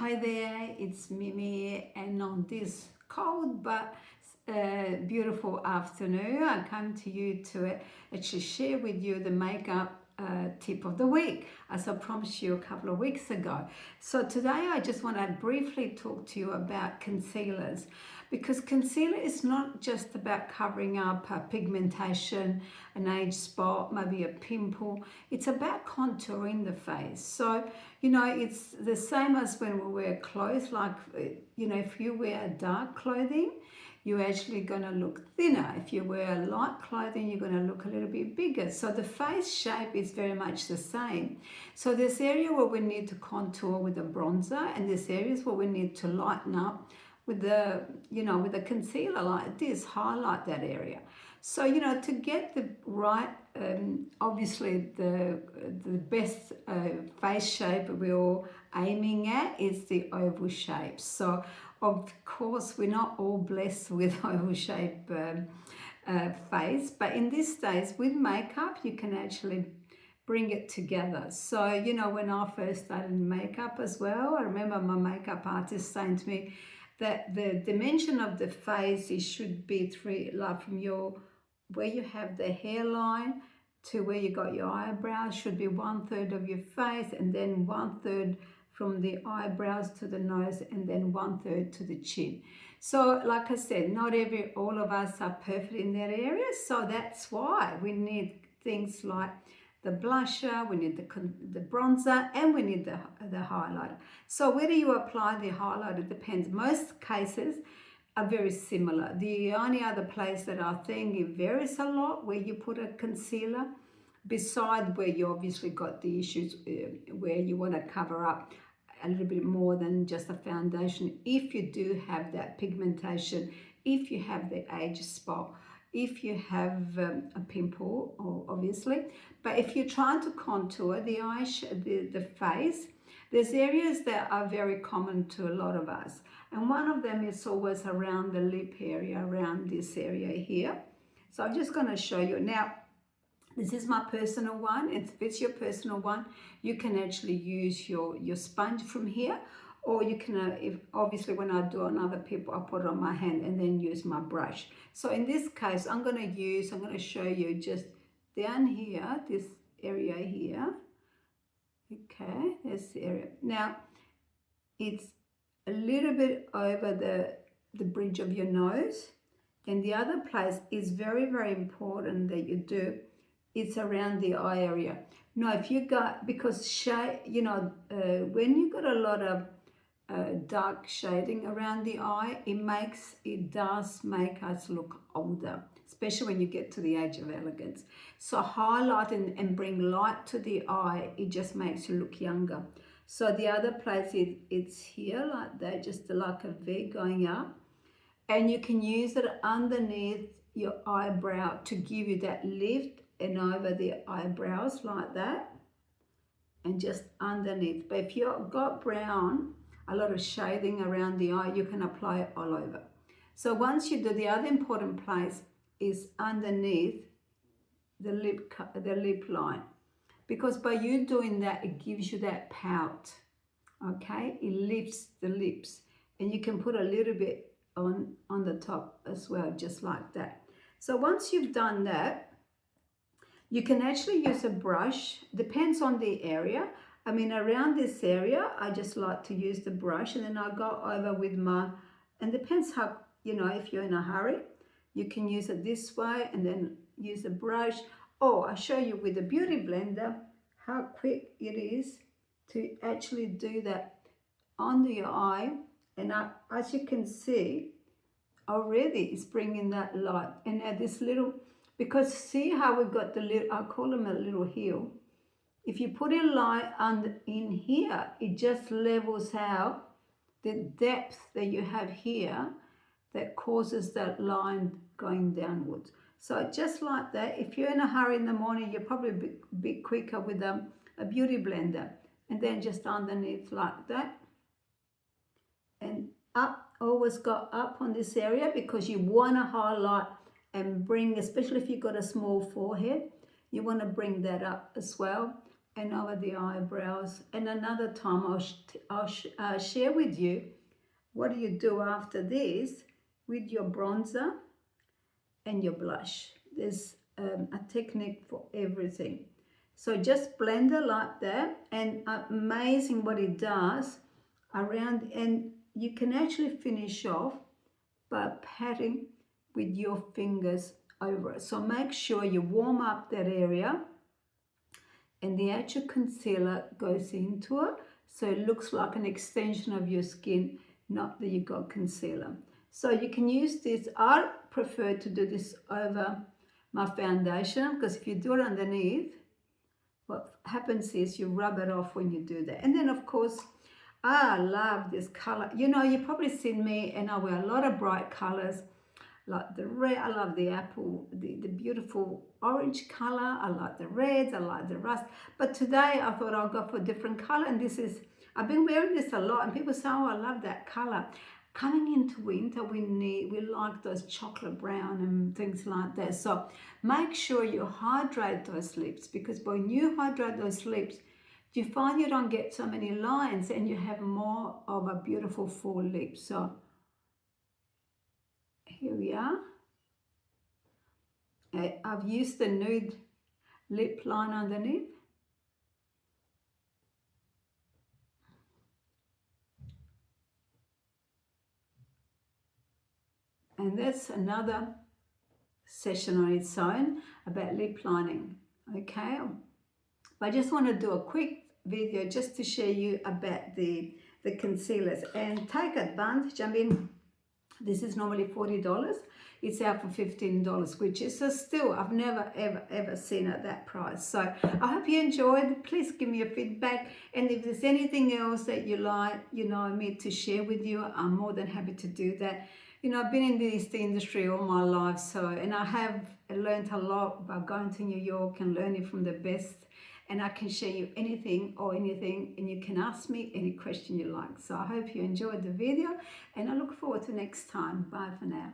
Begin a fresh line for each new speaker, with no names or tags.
Hi there, it's Mimi, and on this cold but beautiful afternoon, I come to you to actually share with you the makeup tip of the week, as I promised you a couple of weeks ago. So today I just want to briefly talk to you about concealers, because concealer is not just about covering up pigmentation, an age spot, maybe a pimple. It's about contouring the face. So it's the same as when we wear clothes, like if you wear dark clothing, you're actually going to look thinner. If you wear light clothing, you're going to look a little bit bigger. So the face shape is very much the same. So there's area where we need to contour with a bronzer, and there's areas where we need to lighten up with the with a concealer like this, highlight that area. So to get the right, obviously the best face shape we're all aiming at is the oval shape. So of course we're not all blessed with oval shape face, but in these days with makeup you can actually bring it together. So when I first started makeup as well, I remember my makeup artist saying to me that the dimension of the face, it should be three, like from where you have the hairline to where you got your eyebrows, should be 1/3 of your face, and then 1/3 from the eyebrows to the nose, and then 1/3 to the chin. So like I said, not all of us are perfect in that area, so that's why we need things like the blusher, we need the bronzer, and we need the highlighter. So where do you apply the highlighter? It depends. Most cases are very similar. The only other place that I think it varies a lot where you put a concealer, beside where you obviously got the issues where you want to cover up a little bit more than just a foundation, if you do have that pigmentation, if you have the age spot, if you have a pimple, obviously. But if you're trying to contour the the face, there's areas that are very common to a lot of us, and one of them is always around the lip area, around this area here. So I'm just going to show you now. This is my personal one. If it's your personal one, you can actually use your sponge from here, or you can, if obviously when I do on other people, I put it on my hand and then use my brush. So in this case, I'm going to show you just down here, this area here. Okay, there's the area. Now, it's a little bit over the bridge of your nose. And the other place is very, very important that you do, it's around the eye area. Now, if you got, because when you got a lot of dark shading around the eye, it does make us look older, especially when you get to the age of elegance. So highlight and bring light to the eye, it just makes you look younger. So the other place, it's here like that, just like a V going up. And you can use it underneath your eyebrow to give you that lift, and over the eyebrows like that, and just underneath. But if you've got brown, a lot of shading around the eye, you can apply it all over. So once you do, the other important place is underneath the lip line, because by you doing that, it gives you that pout. Okay, it lifts the lips, and you can put a little bit on the top as well, just like that. So once you've done that, you can actually use a brush, depends on the area. I mean, around this area, I just like to use the brush, and then I go over with and depends how, if you're in a hurry, you can use it this way and then use a brush. Or I show you with a beauty blender how quick it is to actually do that under your eye. And as you can see, already it's bringing that light. And at this little, because see how we've got the little, I call them a little heel. If you put a light in here, it just levels out the depth that you have here that causes that line going downwards. So just like that, if you're in a hurry in the morning, you're probably a bit quicker with a beauty blender. And then just underneath like that. And up, always go up on this area, because you want to highlight and bring, especially if you've got a small forehead, you want to bring that up as well. and over the eyebrows. And another time I'll share with you what do you do after this with your bronzer and your blush. There's a technique for everything. So just blend it like that, and amazing what it does around, and you can actually finish off by patting with your fingers over it. So make sure you warm up that area and the actual concealer goes into it, so it looks like an extension of your skin, not that you got concealer. So you can use this. I prefer to do this over my foundation, because if you do it underneath, what happens is you rub it off when you do that. And then of course, I love this color. You know, you've probably seen me and I wear a lot of bright colors, like the red. I love the apple, the beautiful orange color. I like the reds, I like the rust. But today I thought I'll go for a different color, and this is, I've been wearing this a lot, and people say, oh, I love that color. Coming into winter, we like those chocolate brown and things like that. So make sure you hydrate those lips, because when you hydrate those lips, you find you don't get so many lines and you have more of a beautiful full lip. So here we are. I've used the nude lip line underneath. And that's another session on its own about lip lining, okay? But I just want to do a quick video just to show you about the concealers, and take advantage. I mean, this is normally $40. It's out for $15, which is still, I've never ever seen at that price. So I hope you enjoyed. Please give me a feedback, and if there's anything else that you like, you know, me to share with you, I'm more than happy to do that. You know, I've been in this industry all my life, so, and I have learned a lot by going to New York and learning from the best. And I can show you anything, and you can ask me any question you like. So I hope you enjoyed the video, and I look forward to next time. Bye for now.